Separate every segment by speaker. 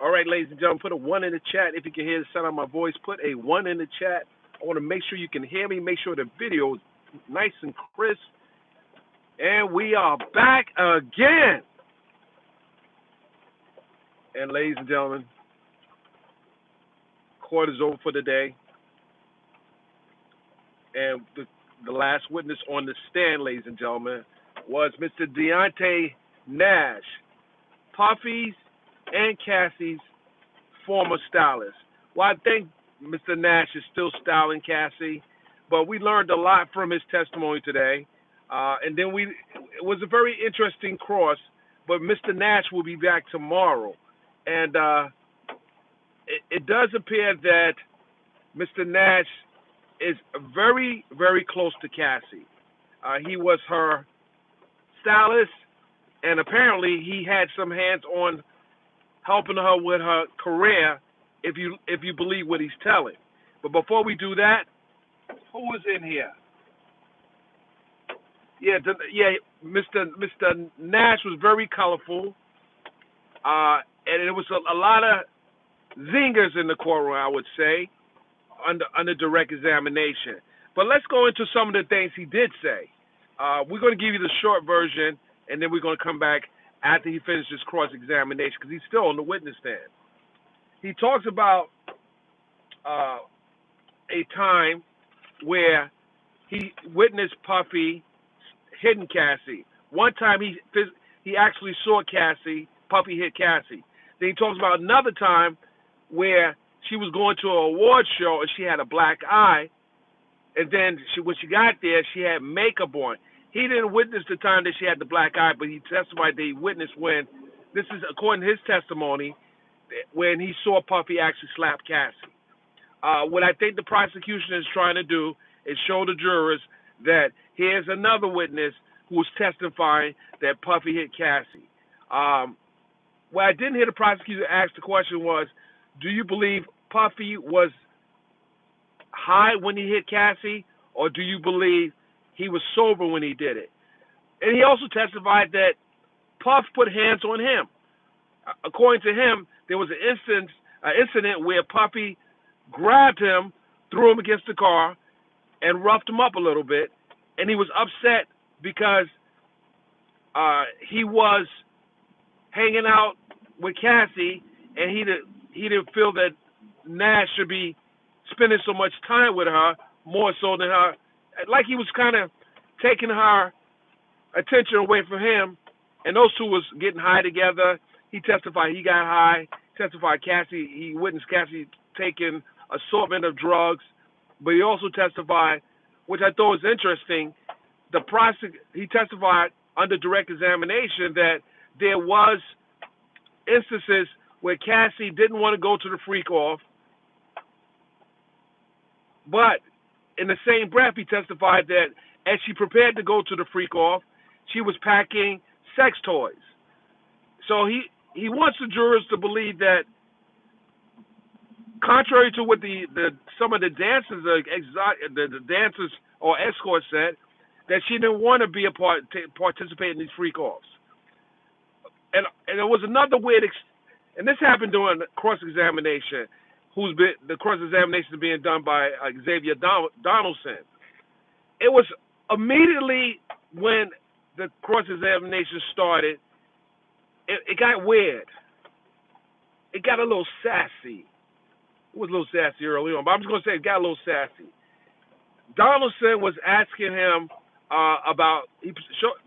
Speaker 1: All right, ladies and gentlemen, put a 1 in the chat. If you can hear the sound of my voice, put a 1 in the chat. I want to make sure you can hear me, make sure the video is nice and crisp. And we are back again. And ladies and gentlemen, court is over for the day. And the last witness on the stand, ladies and gentlemen, was Mr. Deontay Nash, Puffy's and Cassie's former stylist. Well, I think Mr. Nash is still styling Cassie, but we learned a lot from his testimony today. And then it was a very interesting cross, but Mr. Nash will be back tomorrow. And it does appear that Mr. Nash is very, very close to Cassie. He was her stylist, and apparently he had some hands on helping her with her career, if you believe what he's telling. But before we do that, who is in here? Yeah, Mr. Nash was very colorful, and it was a lot of zingers in the courtroom, I would say, under direct examination. But let's go into some of the things he did say. We're going to give you the short version, and then we're going to come back after he finishes cross-examination, because he's still on the witness stand. He talks about a time where he witnessed Puffy hitting Cassie. One time he actually saw Puffy hit Cassie. Then he talks about another time where she was going to an award show and she had a black eye, and then when she got there, she had makeup on. He didn't witness the time that she had the black eye, but he testified that he witnessed when, this is according to his testimony, when he saw Puffy actually slap Cassie. What I think the prosecution is trying to do is show the jurors that here's another witness who was testifying that Puffy hit Cassie. What I didn't hear the prosecutor ask the question was, do you believe Puffy was high when he hit Cassie, or do you believe he was sober when he did it? And he also testified that Puff put hands on him. According to him, there was an incident where Puffy grabbed him, threw him against the car, and roughed him up a little bit, and he was upset because he was hanging out with Cassie, and he didn't feel that Nash should be spending so much time with her, more so than her, like he was kind of taking her attention away from him, and those two was getting high together. He testified he got high, he witnessed Cassie taking assortment of drugs, but he also testified, which I thought was interesting, he testified under direct examination that there was instances where Cassie didn't want to go to the freak off, but in the same breath, he testified that as she prepared to go to the freak off, she was packing sex toys. So he wants the jurors to believe that, contrary to what some of the dancers, the dancers or escorts said, that she didn't want to participate in these freak offs. And there was another weird, and this happened during cross-examination. The cross-examination is being done by Xavier Donaldson. It was immediately when the cross-examination started, it got weird. It got a little sassy. It was a little sassy early on, but I'm just going to say it got a little sassy. Donaldson was asking him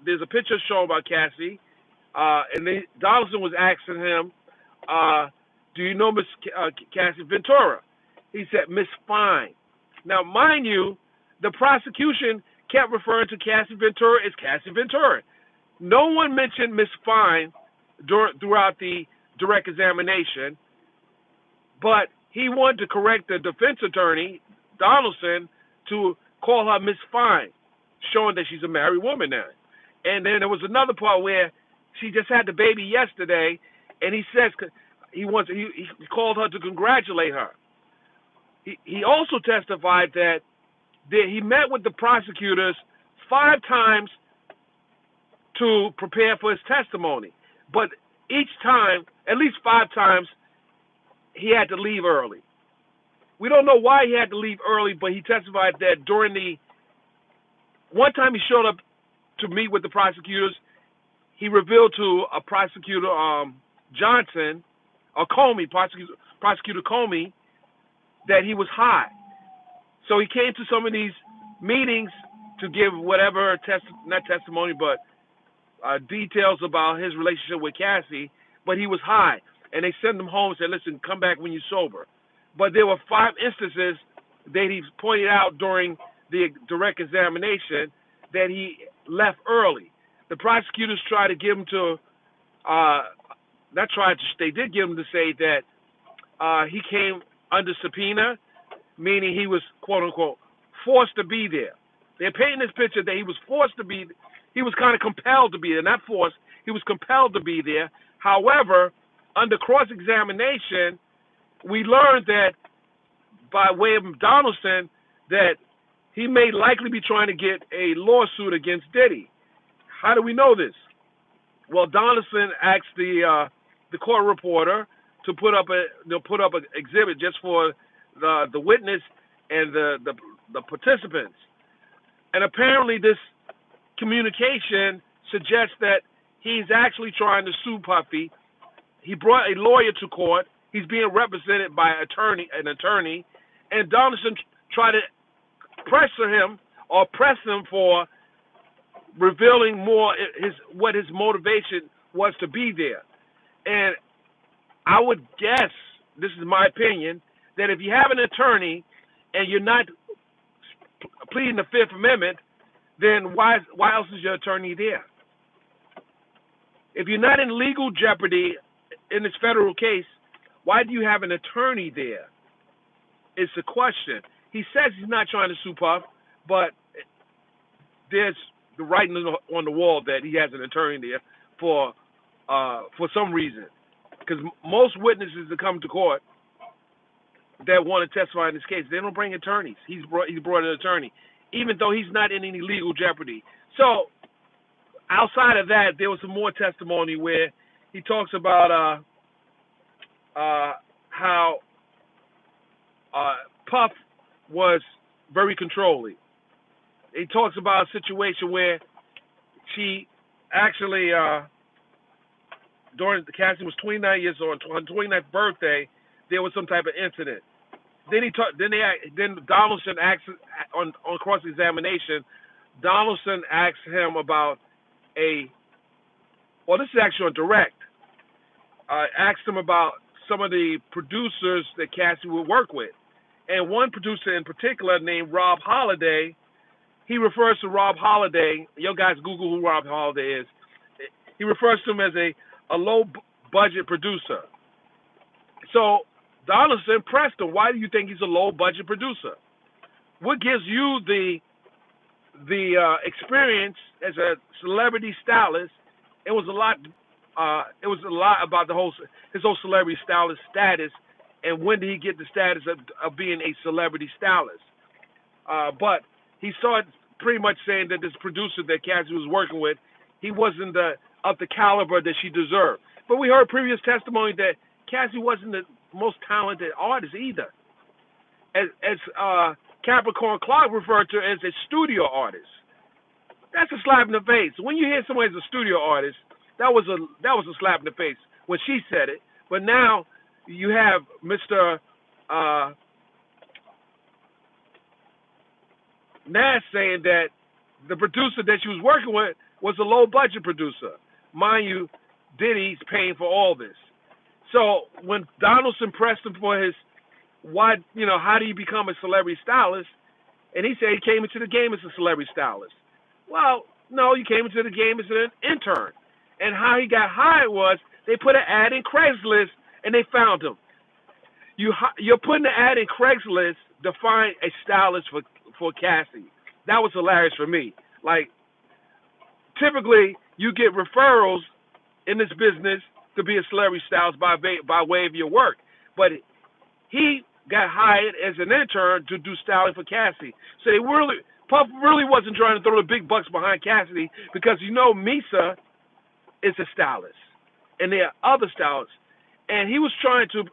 Speaker 1: there's a picture shown about Cassie, and then Donaldson was asking him, do you know Miss Cassie Ventura? He said, Miss Fine. Now, mind you, the prosecution kept referring to Cassie Ventura as Cassie Ventura. No one mentioned Miss Fine throughout the direct examination, but he wanted to correct the defense attorney, Donaldson, to call her Miss Fine, showing that she's a married woman now. And then there was another part where she just had the baby yesterday, and he says he called her to congratulate her. He also testified that he met with the prosecutors 5 times to prepare for his testimony. But each time, at least 5 times, he had to leave early. We don't know why he had to leave early, but he testified that during the one time he showed up to meet with the prosecutors, he revealed to a prosecutor, Johnson, or Comey, prosecutor Comey, that he was high. So he came to some of these meetings to give whatever not testimony, but details about his relationship with Cassie, but he was high. And they sent him home and said, listen, come back when you're sober. But there were 5 instances that he pointed out during the direct examination that he left early. The prosecutors tried to give him to, they did give him to say that he came under subpoena, meaning he was, quote unquote, forced to be there. They're painting this picture that he was forced to be, he was kind of compelled to be there, not forced, he was compelled to be there. However, under cross-examination, we learned that by way of Donaldson that he may likely be trying to get a lawsuit against Diddy. How do we know this? Well, Donaldson asked the court reporter to put up an exhibit just for the witness and the participants, and apparently this communication suggests that he's actually trying to sue Puffy. He brought a lawyer to court. He's being represented by an attorney, and Donaldson tried to press him for revealing more what his motivation was to be there. And I would guess, this is my opinion, that if you have an attorney and you're not pleading the Fifth Amendment, then why else is your attorney there? If you're not in legal jeopardy in this federal case, why do you have an attorney there? It's a question. He says he's not trying to sue Puff, but there's the writing on the wall that he has an attorney there for some reason. Because most witnesses that come to court that want to testify in this case, they don't bring attorneys. He's brought an attorney, even though he's not in any legal jeopardy. So outside of that, there was some more testimony where he talks about how Puff was very controlling. He talks about a situation where she actually, Cassie was 29 years old, on her 29th birthday, there was some type of incident. Then Donaldson asked on cross-examination. Donaldson asked him about this is actually on direct. Asked him about some of the producers that Cassie would work with, and one producer in particular named Rob Holiday. He refers to Rob Holiday. You guys Google who Rob Holiday is. He refers to him as a low-budget producer. So Donaldson pressed him, why do you think he's a low-budget producer? What gives you the experience as a celebrity stylist? It was a lot about his whole celebrity stylist status, and when did he get the status of being a celebrity stylist? But he started pretty much saying that this producer that Cassie was working with, he wasn't of the caliber that she deserved. But we heard previous testimony that Cassie wasn't the most talented artist either. As Capricorn Clark referred to as a studio artist. That's a slap in the face. When you hear someone as a studio artist, that was a slap in the face when she said it. But now you have Mr. Nash saying that the producer that she was working with was a low-budget producer. Mind you, Diddy's paying for all this. So when Donaldson pressed him for how do you become a celebrity stylist? And he said he came into the game as a celebrity stylist. Well, no, you came into the game as an intern. And how he got hired was they put an ad in Craigslist and they found him. You're putting an ad in Craigslist to find a stylist for Cassie. That was hilarious for me. Like, typically you get referrals in this business to be a celebrity stylist by way of your work. But he got hired as an intern to do styling for Cassie. So Puff really wasn't trying to throw the big bucks behind Cassie because Misa is a stylist and there are other stylists. And he was trying to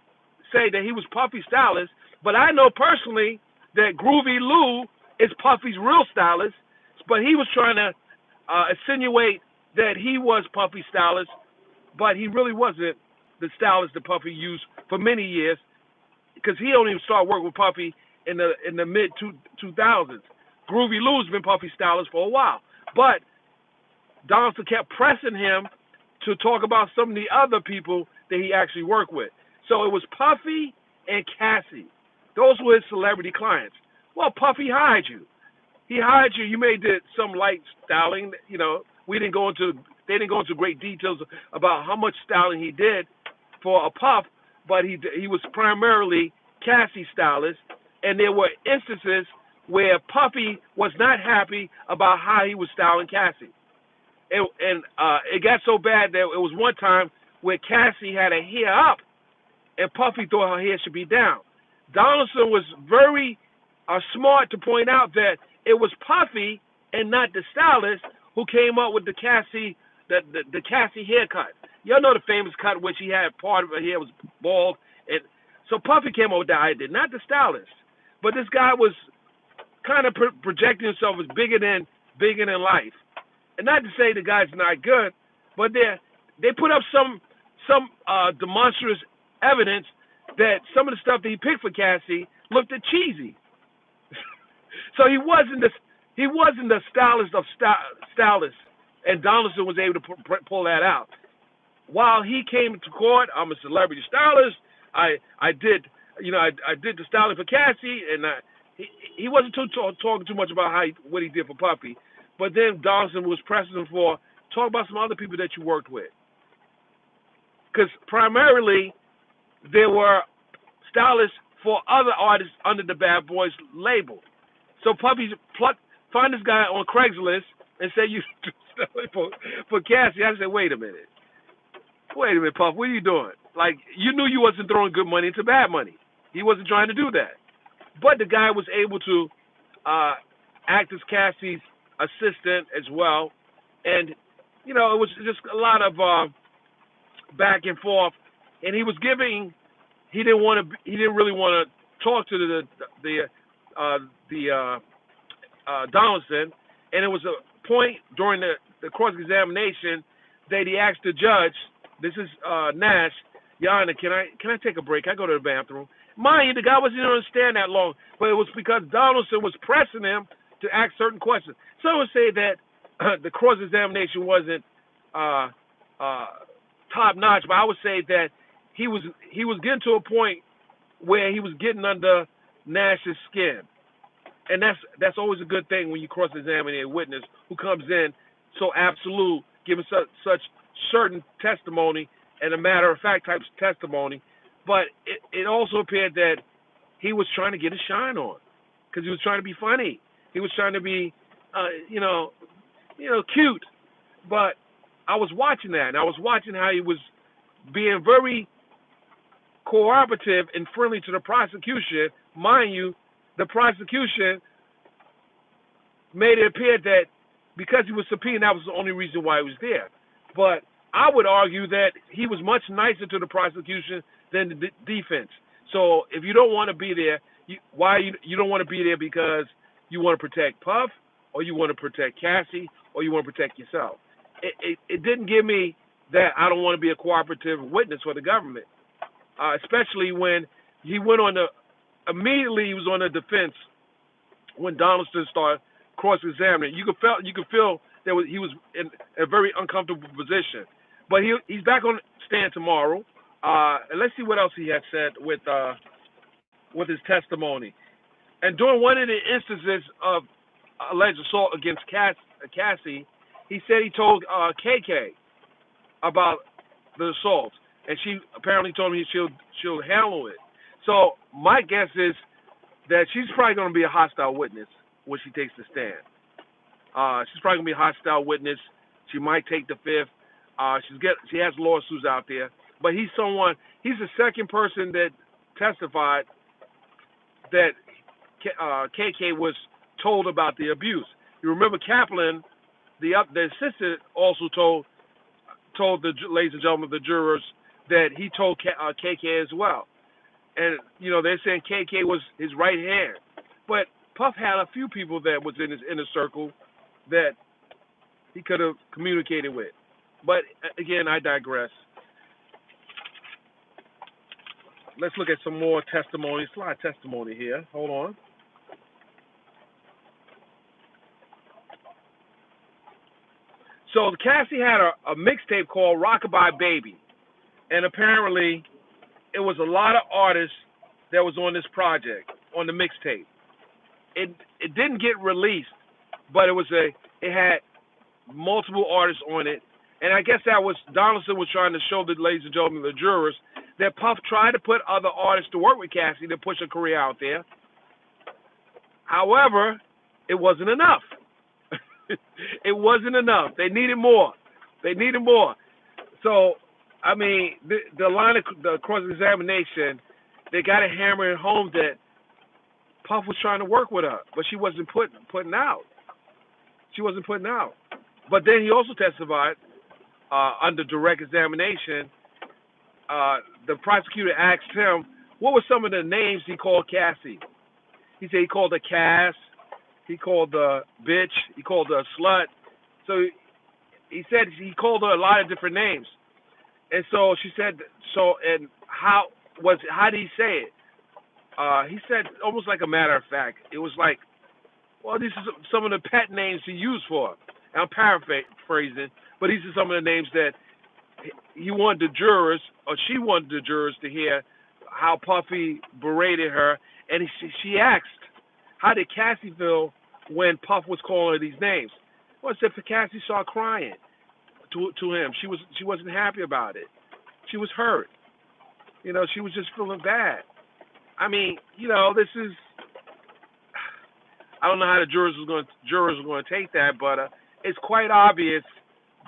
Speaker 1: say that he was Puffy's stylist, but I know personally that Groovy Lou is Puffy's real stylist, but he was trying to insinuate that he was Puffy's stylist, but he really wasn't the stylist that Puffy used for many years, because he only even started working with Puffy in the mid 2000s. Groovy Lou's been Puffy's stylist for a while, but Donaldson kept pressing him to talk about some of the other people that he actually worked with. So it was Puffy and Cassie. Those were his celebrity clients. Well, Puffy hired you. He hired you. You may did some light styling. You know, they didn't go into great details about how much styling he did for a Puff, but he was primarily Cassie's stylist. And there were instances where Puffy was not happy about how he was styling Cassie. And it got so bad that it was one time where Cassie had her hair up, and Puffy thought her hair should be down. Donaldson was very smart to point out that it was Puffy and not the stylist who came up with the Cassie haircut. Y'all know the famous cut where she had part of her hair was bald, and so Puffy came up with that idea, not the stylist. But this guy was kind of projecting himself as bigger than life. And not to say the guy's not good, but they put up some demonstrous evidence that some of the stuff that he picked for Cassie looked cheesy. So he wasn't the stylist of stylists, and Donaldson was able to pull that out. While he came to court, I'm a celebrity stylist. I did the styling for Cassie, and he wasn't talking too much about what he did for Puffy. But then Donaldson was pressing him for talk about some other people that you worked with, because primarily there were stylists for other artists under the Bad Boys label. So Puffy find this guy on Craigslist and say you do styling for Cassie. I said, wait a minute, Puff, what are you doing? Like, you knew you wasn't throwing good money into bad money. He wasn't trying to do that. But the guy was able to act as Cassie's assistant as well, and it was just a lot of back and forth. And he didn't really want to talk to the Donaldson, and it was a point during the cross-examination that he asked the judge, this is Nash, Your Honor, can I take a break? I go to the bathroom. Mind you, the guy wasn't going to stand that long, but it was because Donaldson was pressing him to ask certain questions. Some would say that the cross-examination wasn't top-notch, but I would say that he was getting to a point where he was getting under Nash's skin. And that's always a good thing when you cross-examine a witness who comes in so absolute, giving such certain testimony and a matter-of-fact type testimony. But it also appeared that he was trying to get a shine on, because he was trying to be funny. He was trying to be, cute. But I was watching that, and I was watching how he was being very cooperative and friendly to the prosecution. Mind you, the prosecution made it appear that because he was subpoenaed, that was the only reason why he was there. But I would argue that he was much nicer to the prosecution than the defense. So if you don't want to be there, you don't want to be there because you want to protect Puff, or you want to protect Cassie, or you want to protect yourself. It didn't give me that I don't want to be a cooperative witness for the government, especially when he went on immediately he was on the defense when Donaldson started cross-examining. You could feel that he was in a very uncomfortable position. But he's back on stand tomorrow. And let's see what else he had said with his testimony. And during one of the instances of alleged assault against Cassie, he said he told KK about the assault, and she apparently told him she'll handle it. So my guess is that she's probably going to be a hostile witness when she takes the stand. She's probably going to be a hostile witness. She might take the fifth. She has lawsuits out there. But he's the second person that testified that KK was told about the abuse. You remember Kaplan, the assistant, also told the ladies and gentlemen, the jurors, that he told KK as well. and they're saying KK was his right hand, but Puff had a few people that was in his inner circle that he could have communicated with. But again, I digress. Let's look at some more testimony. It's a lot of testimony here. Hold on. So Cassie had a mixtape called Rockabye Baby, and apparently it was a lot of artists that was on this project, on the mixtape. It didn't get released, but it had multiple artists on it, and I guess that was Donaldson was trying to show the ladies and gentlemen, the jurors, that Puff tried to put other artists to work with Cassie to push her career out there. However, it wasn't enough. It wasn't enough. They needed more. So, I mean, the line of the cross-examination, they got to hammer it home that Puff was trying to work with her, but she wasn't putting out. She wasn't putting out. But then he also testified under direct examination. The prosecutor asked him, what were some of the names he called Cassie? He said he called her Cass. He called her bitch. He called her slut. So he said he called her a lot of different names. And so she said, and how did he say it? He said almost like a matter of fact. It was like, well, these are some of the pet names he used for her. And I'm paraphrasing, but these are some of the names that he wanted the jurors, or she wanted the jurors to hear how Puffy berated her. And she asked, how did Cassie feel when Puff was calling her these names? Well, I said for Cassie started crying to him. She wasn't happy about it. She was hurt. She was just feeling bad. I mean, this is, I don't know how the jurors were going to take that, but it's quite obvious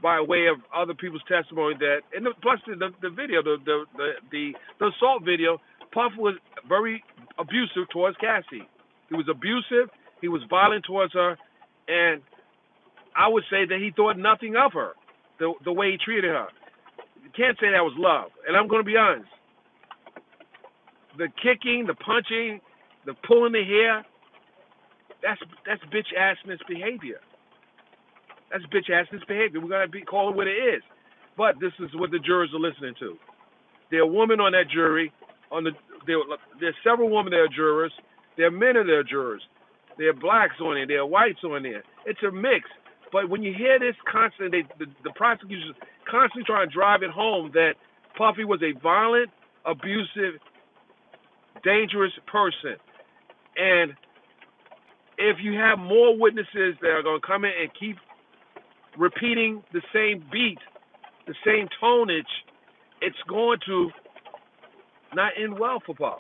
Speaker 1: by way of other people's testimony that, and plus the video, the assault video, Puff was very abusive towards Cassie. He was abusive. He was violent towards her, and I would say that he thought nothing of her, the way he treated her. You can't say that was love, and I'm going to be honest. The kicking, the punching, the pulling the hair, that's bitch-assness behavior. That's bitch-assness behavior. We're going to call it what it is. But this is what the jurors are listening to. There are women on that jury. There's several women that are jurors. There are men that are jurors. There are blacks on there. There are whites on there. It's a mix. But when you hear this constantly, the prosecutors constantly trying to drive it home that Puffy was a violent, abusive, dangerous person. And if you have more witnesses that are going to come in and keep repeating the same beat, the same tonnage, it's going to not end well for Puff.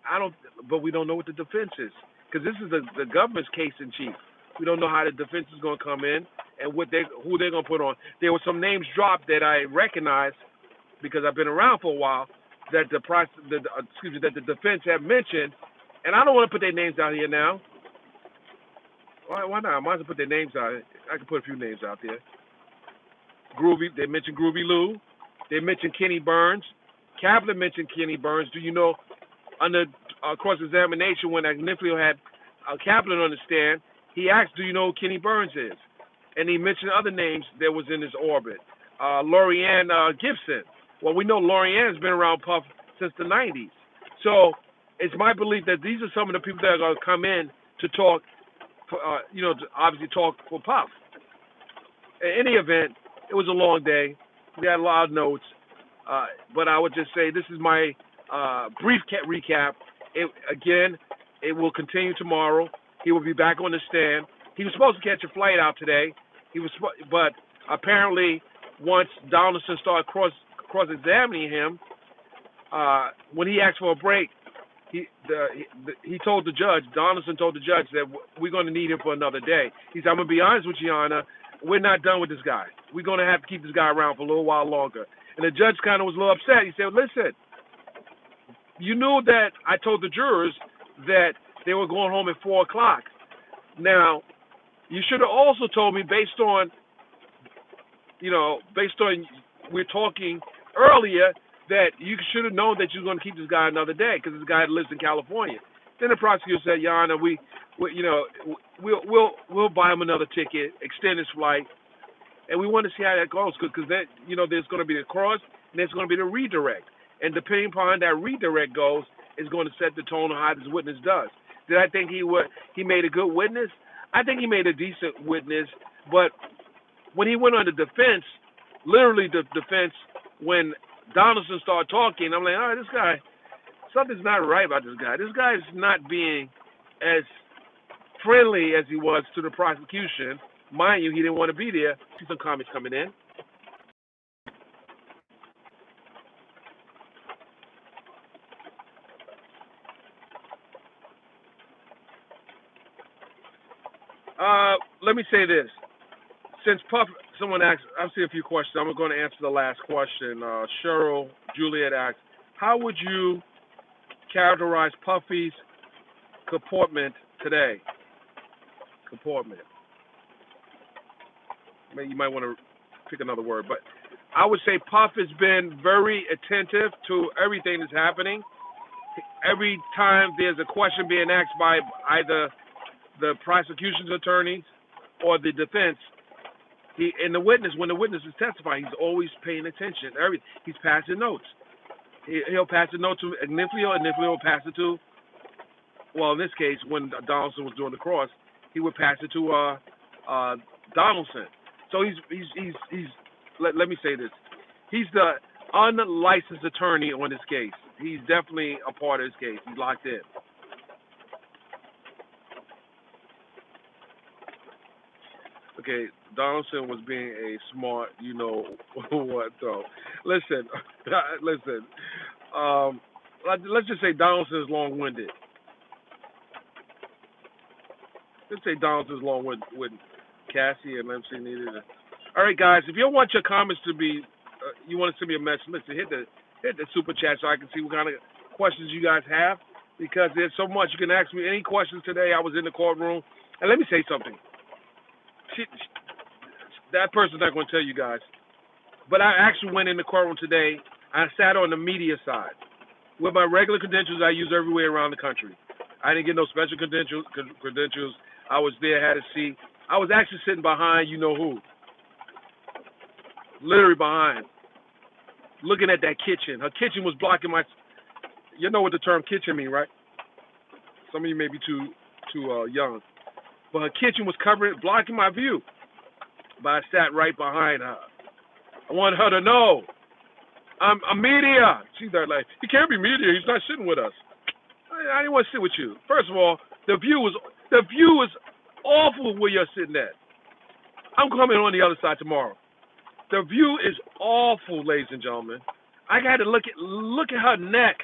Speaker 1: I don't, but we don't know what the defense is, because this is the government's case in chief. We don't know how the defense is going to come in and who they're going to put on. There were some names dropped that I recognize because I've been around for a while that that the defense have mentioned, and I don't want to put their names out here now. Why not? I might as well put their names out. I can put a few names out there. Groovy. They mentioned Groovy Lou. They mentioned Kenny Burns. Kaplan mentioned Kenny Burns. Do you know? Under cross-examination, when Agnifilo had Kaplan on the stand, he asked, do you know who Kenny Burns is? And he mentioned other names that was in his orbit. Lorianne Gibson. Well, we know Lorianne's been around Puff since the 90s. So it's my belief that these are some of the people that are going to come in to talk, to obviously talk for Puff. In any event, it was a long day. We had a lot of notes. But I would just say this is my brief recap. It will continue tomorrow. He will be back on the stand. He was supposed to catch a flight out today. But apparently, once Donaldson started cross-examining him, when he asked for a break, he told the judge, Donaldson told the judge that we're going to need him for another day. He said, I'm going to be honest with you, Your Honor, we're not done with this guy. We're going to have to keep this guy around for a little while longer. And the judge kind of was a little upset. He said, listen, you knew that I told the jurors that they were going home at 4 o'clock. Now, you should have also told me based on we're talking earlier that you should have known that you were going to keep this guy another day because this guy lives in California. Then the prosecutor said, Your Honor, we'll buy him another ticket, extend his flight, and we want to see how that goes because then there's going to be the cross and there's going to be the redirect, and depending upon how that redirect goes is going to set the tone of how this witness does. Did I think he made a good witness? I think he made a decent witness, but when he went on the defense, literally the defense, when Donaldson started talking, I'm like, all right, this guy, something's not right about this guy. This guy is not being as friendly as he was to the prosecution. Mind you, he didn't want to be there. See some comments coming in. Let me say this. Since someone asked, I'll see a few questions. I'm going to answer the last question. Cheryl Juliet asked, how would you characterize Puffy's comportment today? Comportment. Maybe you might want to pick another word, but I would say Puff has been very attentive to everything that's happening. Every time there's a question being asked by either the prosecution's attorneys or the defense, when the witness is testifying, he's always paying attention. He's passing notes. He'll pass the note to Igniflio, and Igniflio will pass it to, well, in this case, when Donaldson was doing the cross, he would pass it to Donaldson. So let me say this. He's the unlicensed attorney on this case. He's definitely a part of this case. He's locked in. Okay, Donaldson was being a smart, what though. Listen. Let's just say Donaldson is long-winded. Let's say Donaldson's long-winded. Cassie and MC needed it. All right, guys, if you want your comments to be, you want to send me a message, listen, hit the super chat so I can see what kind of questions you guys have, because there's so much. You can ask me any questions today. I was in the courtroom, and let me say something. That person's not going to tell you guys, but I actually went in the courtroom today. I sat on the media side with my regular credentials I use everywhere around the country. I didn't get no special credentials. I was there, had a seat. I was actually sitting behind you-know-who. Literally behind. Looking at that kitchen. Her kitchen was blocking my... You know what the term kitchen mean, right? Some of you may be too young. But her kitchen was blocking my view. But I sat right behind her. I wanted her to know. I'm media. She's there like, he can't be media. He's not sitting with us. I didn't want to sit with you. First of all, the view was awful where you're sitting at. I'm coming on the other side tomorrow. The view is awful, ladies and gentlemen. I had to look at her neck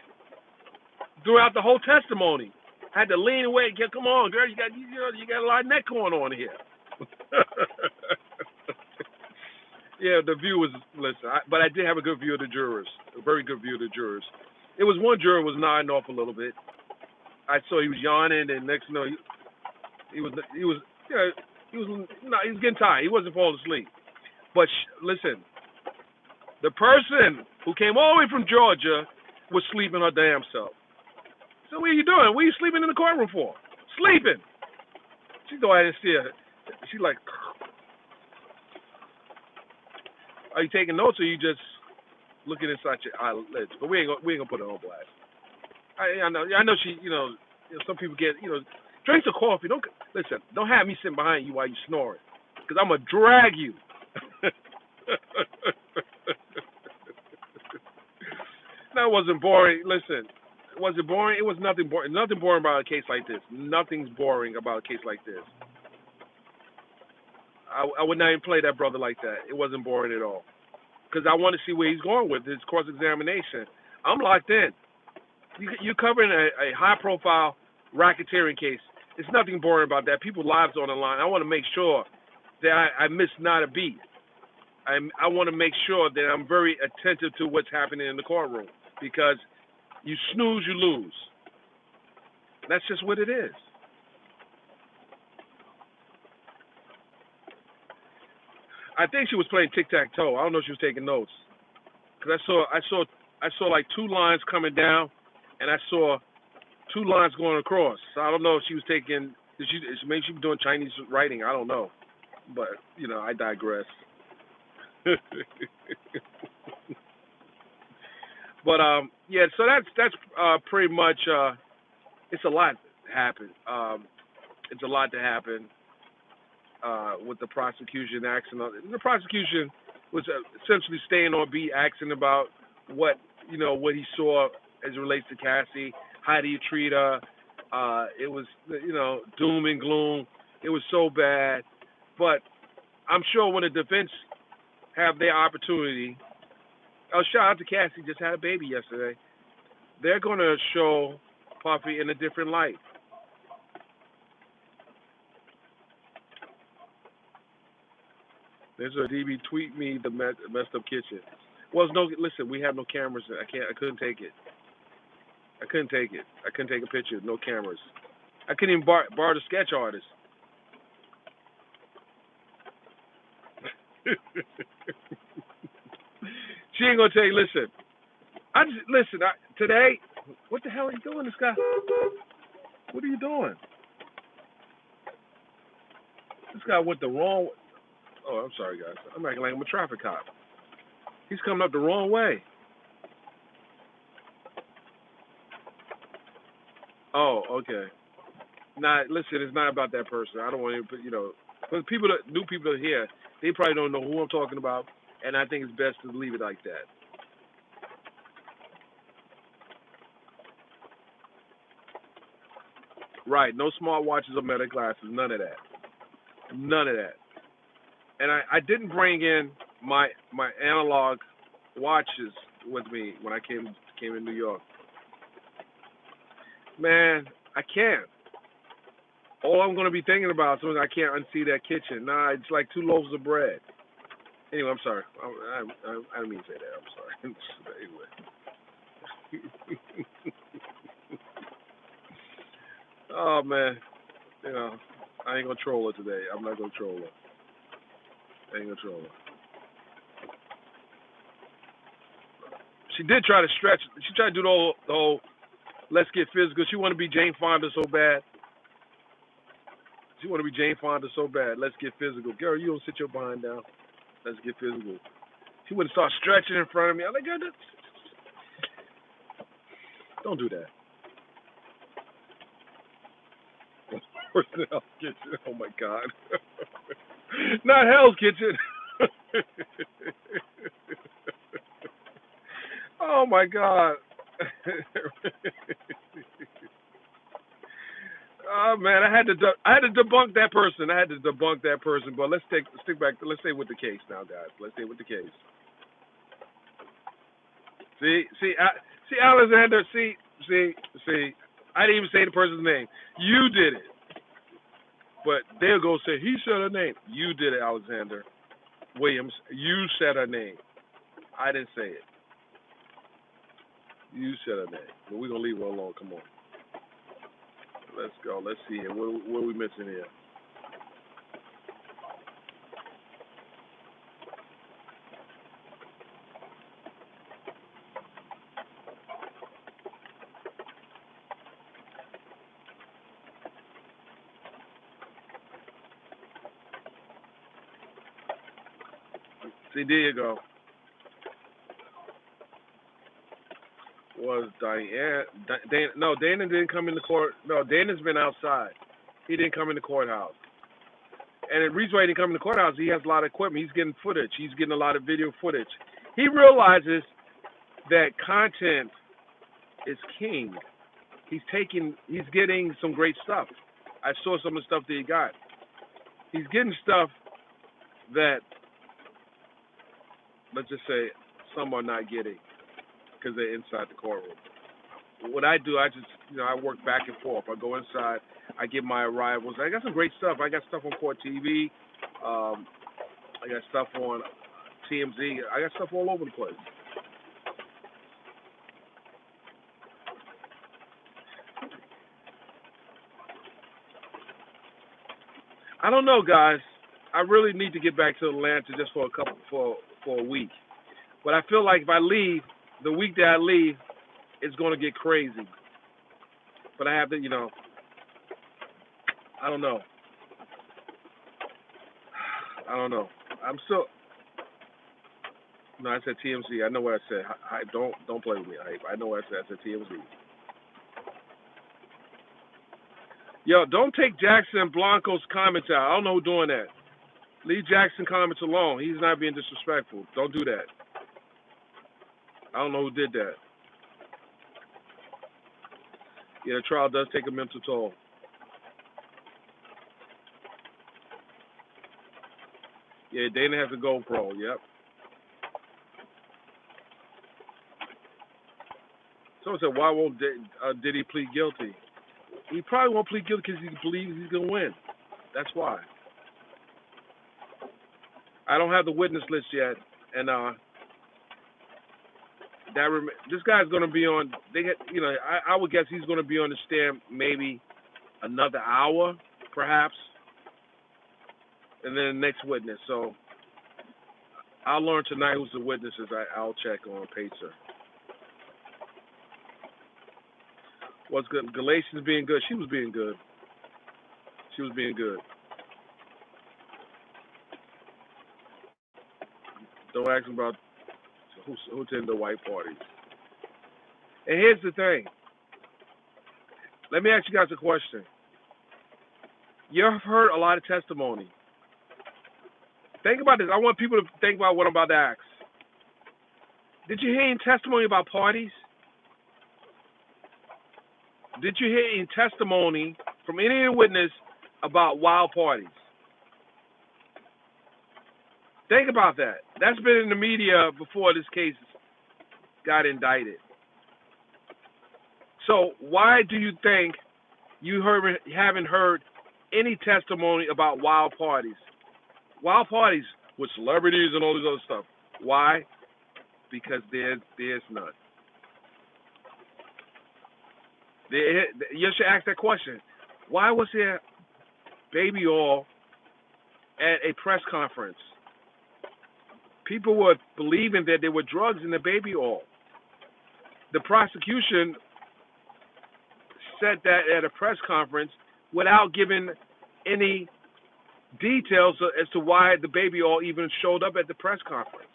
Speaker 1: throughout the whole testimony. I had to lean away. Come on, girl, you got a lot of neck going on here. Yeah, the view was, but I did have a good view of the jurors, a very good view of the jurors. It was one juror was nodding off a little bit. I saw he was yawning, and next thing you know, he was getting tired. He wasn't falling asleep. But listen, the person who came all the way from Georgia was sleeping her damn self. So what are you doing? What are you sleeping in the courtroom for? Sleeping. She go ahead and see her. She like, are you taking notes or are you just looking inside your eyelids? But we ain't gonna put her on blast. I know she, some people get, drink the coffee. Don't have me sitting behind you while you snoring, because I'm gonna drag you. That wasn't boring. Listen, was it boring? It was nothing boring. Nothing boring about a case like this. Nothing's boring about a case like this. I would not even play that brother like that. It wasn't boring at all, because I want to see where he's going with his cross-examination. I'm locked in. You're covering a high-profile racketeering case. There's nothing boring about that. People's lives are on the line. I want to make sure that I miss not a beat. I want to make sure that I'm very attentive to what's happening in the courtroom, because you snooze, you lose. That's just what it is. I think she was playing tic-tac-toe. I don't know if she was taking notes, because I I saw like two lines coming down, and I saw two lines going across. So I don't know if she was taking. Maybe she was doing Chinese writing. I don't know, but I digress. But yeah. So that's pretty much. It's a lot happened. It's a lot to happen with the prosecution asking. The prosecution was essentially staying on beat, asking about what what he saw as it relates to Cassie. How do you treat her? It was doom and gloom. It was so bad, but I'm sure when the defense have their opportunity, shout out to Cassie, just had a baby yesterday. They're gonna show Puffy in a different light. There's a DB tweet me the messed up kitchen. Well, no, listen, we have no cameras. I couldn't take it. I couldn't take it. I couldn't take a picture. No cameras. I couldn't even borrow the sketch artist. She ain't gonna tell you. Listen, today. What the hell are you doing, this guy? What are you doing? This guy went the wrong. Oh, I'm sorry, guys. I'm acting like I'm a traffic cop. He's coming up the wrong way. Oh, okay. Nah, listen, it's not about that person. I don't want to, but new people that are here, they probably don't know who I'm talking about, and I think it's best to leave it like that. Right. No smartwatches or meta glasses. None of that. None of that. And I didn't bring in my analog watches with me when I came in New York. Man, I can't. All I'm going to be thinking about is I can't unsee that kitchen. Nah, it's like two loaves of bread. Anyway, I'm sorry. I didn't mean to say that. I'm sorry. Anyway. Oh, man. I ain't going to troll her today. I'm not going to troll her. I ain't going to troll her. She did try to stretch. She tried to do the whole let's get physical. She wanted to be Jane Fonda so bad. She wanted to be Jane Fonda so bad. Let's get physical. Girl, you don't sit your behind down. Let's get physical. She wouldn't start stretching in front of me. I'm like, girl, don't do that. Where's the Hell's Kitchen? Oh, my God. Not Hell's Kitchen. Oh, my God. Oh man, I had to debunk that person. But let's stick back. Let's stay with the case now, guys. Let's stay with the case. See, Alexander. See. I didn't even say the person's name. You did it. But they'll go say he said her name. You did it, Alexander Williams. You said her name. I didn't say it. You said her name. But we're gonna leave her alone. Come on. Let's go. Let's see here. What are we missing here? See, there you go. Was Diane? No, Dana didn't come in the court. No, Dana's been outside. He didn't come in the courthouse. And the reason why he didn't come in the courthouse, he has a lot of equipment. He's getting footage. He's getting a lot of video footage. He realizes that content is king. He's getting some great stuff. I saw some of the stuff that he got. He's getting stuff that, let's just say, some are not getting because they're inside the courtroom. What I do, I just, I work back and forth. I go inside, I get my arrivals. I got some great stuff. I got stuff on Court TV. I got stuff on TMZ. I got stuff all over the place. I don't know, guys. I really need to get back to Atlanta just for a week. But I feel like if I leave, the week that I leave, it's going to get crazy. But I have to, I don't know. I'm still. No, I said TMZ. I know what I said. Don't play with me. I know what I said. I said TMZ. Yo, don't take Jackson Blanco's comments out. I don't know who's doing that. Leave Jackson comments alone. He's not being disrespectful. Don't do that. I don't know who did that. Yeah, the trial does take a mental toll. Yeah, Dana has a GoPro. Yep. Someone said, why won't Diddy plead guilty? He probably won't plead guilty because he believes he's going to win. That's why. I don't have the witness list yet, and this guy's going to be on. I would guess he's going to be on the stand maybe another hour, perhaps, and then the next witness. So I'll learn tonight who's the witnesses. I'll check on Pacer. What's good? Galatians being good. She was being good. Don't ask him about who attended the white parties. And here's the thing. Let me ask you guys a question. You've heard a lot of testimony. Think about this. I want people to think about what I'm about to ask. Did you hear any testimony about parties? Did you hear any testimony from any witness about wild parties? Think about that. That's been in the media before this case got indicted. So why do you think you haven't heard any testimony about wild parties? Wild parties with celebrities and all this other stuff. Why? Because there's none. You should ask that question. Why was there baby oil at a press conference? People were believing that there were drugs in the baby oil. The prosecution said that at a press conference without giving any details as to why the baby oil even showed up at the press conference.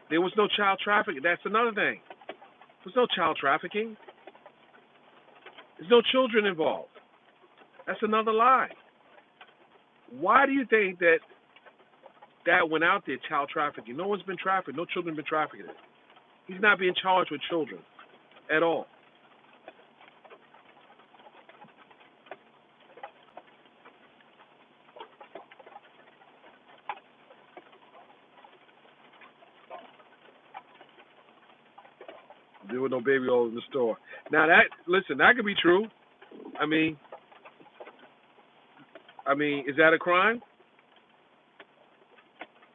Speaker 1: There was no child trafficking. That's another thing. There's no child trafficking. There's no children involved. That's another lie. Why do you think that went out there, child trafficking? No one's been trafficked. No children have been trafficked. He's not being charged with children at all. There was no baby oil in the store. Now that could be true. I mean, is that a crime?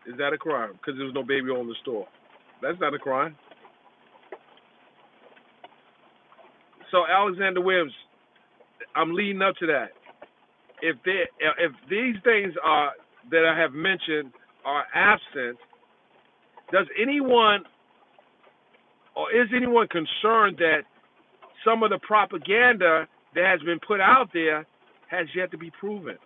Speaker 1: Is that a crime? Because there was no baby oil in the store. That's not a crime. So Alexander Williams, I'm leading up to that. If these things that I have mentioned are absent, does anyone or is anyone concerned that some of the propaganda that has been put out there has yet to be proven?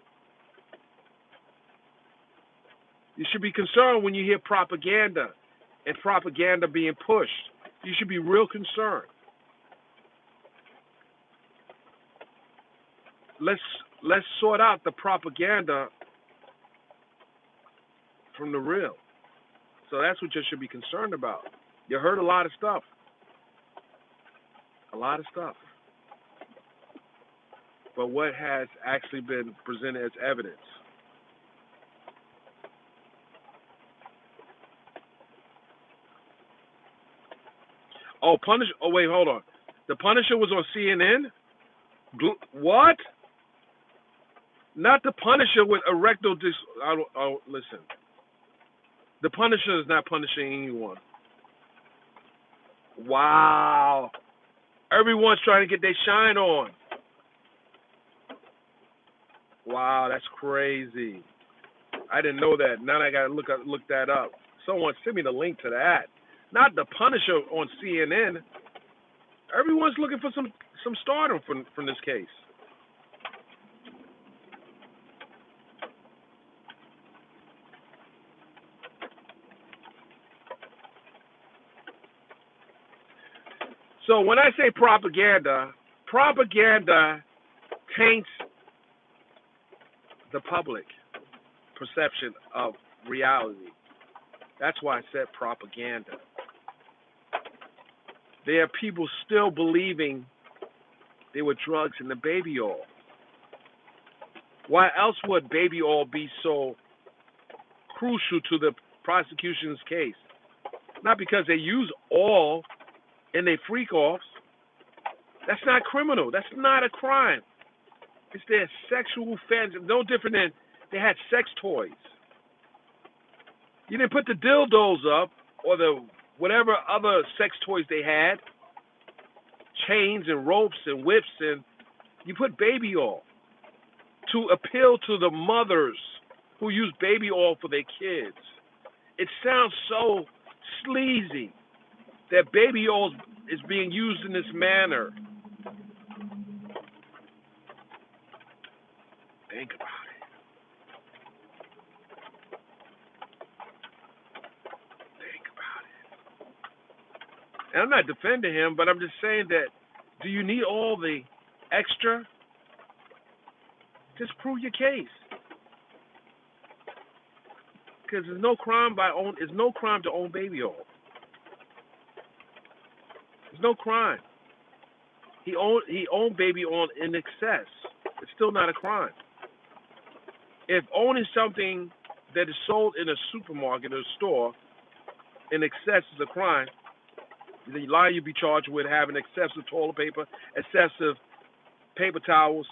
Speaker 1: You should be concerned when you hear propaganda and propaganda being pushed. You should be real concerned. Let's sort out the propaganda from the real. So that's what you should be concerned about. You heard a lot of stuff. But what has actually been presented as evidence? Oh, Punisher. Oh, wait, hold on. The Punisher was on CNN? What? Not the Punisher with erectile listen. The Punisher is not punishing anyone. Wow. Everyone's trying to get their shine on. Wow, that's crazy. I didn't know that. Now I gotta look that up. Someone send me the link to that. Not the Punisher on CNN. Everyone's looking for some stardom from this case. So when I say propaganda, propaganda taints the public perception of reality. That's why I said propaganda. There are people still believing there were drugs in the baby oil. Why else would baby oil be so crucial to the prosecution's case? Not because they use oil in their freak offs. That's not criminal. That's not a crime. It's their sexual fantasy. No different than they had sex toys. You didn't put the dildos up or the whatever other sex toys they had, chains and ropes and whips, and you put baby oil to appeal to the mothers who use baby oil for their kids. It sounds so sleazy that baby oil is being used in this manner. Think about it. Think about it. And I'm not defending him, but I'm just saying that, do you need all the extra? Just prove your case. Because there's no crime to own baby oil. There's no crime. He owned baby oil in excess. It's still not a crime. If owning something that is sold in a supermarket or store in excess is a crime, the lie you'd be charged with having excessive toilet paper, excessive paper towels,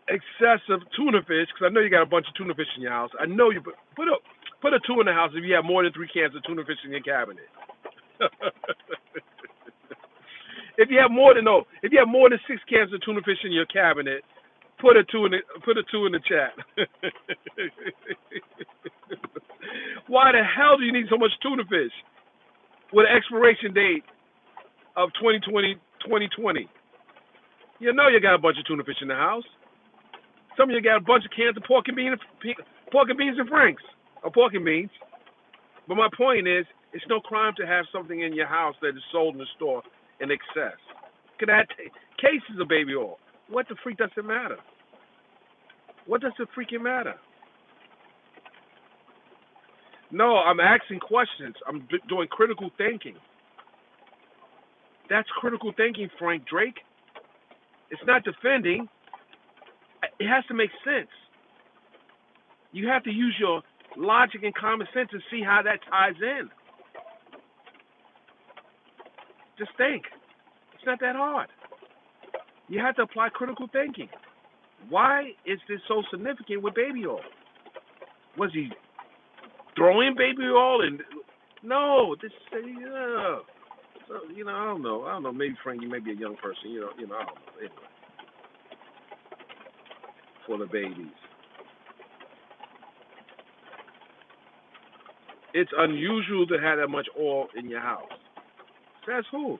Speaker 1: excessive tuna fish, because I know you got a bunch of tuna fish in your house. I know you put a two in the house if you have more than 3 cans of tuna fish in your cabinet. If you have more than 6 cans of tuna fish in your cabinet, put a two in the chat. Why the hell do you need so much tuna fish with an expiration date of 2020? You know you got a bunch of tuna fish in the house. Some of you got a bunch of cans of pork and beans and franks, or pork and beans. But my point is, it's no crime to have something in your house that is sold in the store in excess. Could add cases of baby oil. What the freak does it matter? What does it freaking matter? No, I'm asking questions. I'm doing critical thinking. That's critical thinking, Frank Drake. It's not defending. It has to make sense. You have to use your logic and common sense to see how that ties in. Just think. It's not that hard. You have to apply critical thinking. Why is this so significant with baby oil? Was he throwing baby oil? No, this so, I don't know. Maybe Frank, you may be a young person. I don't know. Anyway, for the babies, it's unusual to have that much oil in your house. Says who?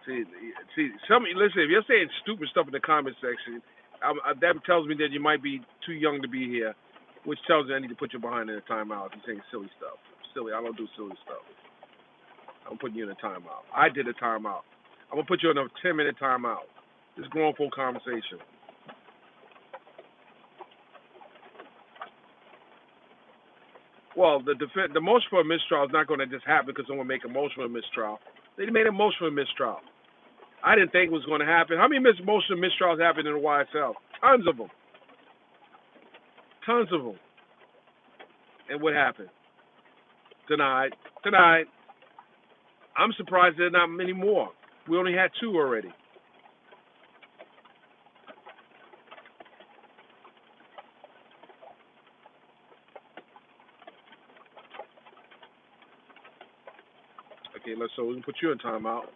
Speaker 1: Listen, if you're saying stupid stuff in the comment section, that tells me that you might be too young to be here, which tells me I need to put you behind in a timeout if you're saying silly stuff. I don't do silly stuff. I'm putting you in a timeout. I did a timeout. I'm going to put you in a 10-minute timeout. This grown folk conversation. Well, the motion for a mistrial is not going to just happen because someone make a motion for a mistrial. They made a motion for a mistrial. I didn't think it was going to happen. How many motion for mistrials happened in the YSL? Tons of them. And what happened? Denied. I'm surprised there are not many more. We only had 2 already. Okay, so we can put you in timeout.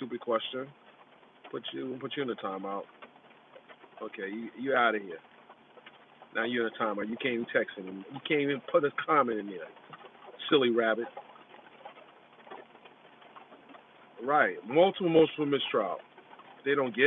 Speaker 1: Stupid question. Put you in the timeout. Okay, you out of here. Now you're in a timeout. You can't even text him. You can't even put a comment in there. Silly rabbit. Right. Multiple mistrial. They don't get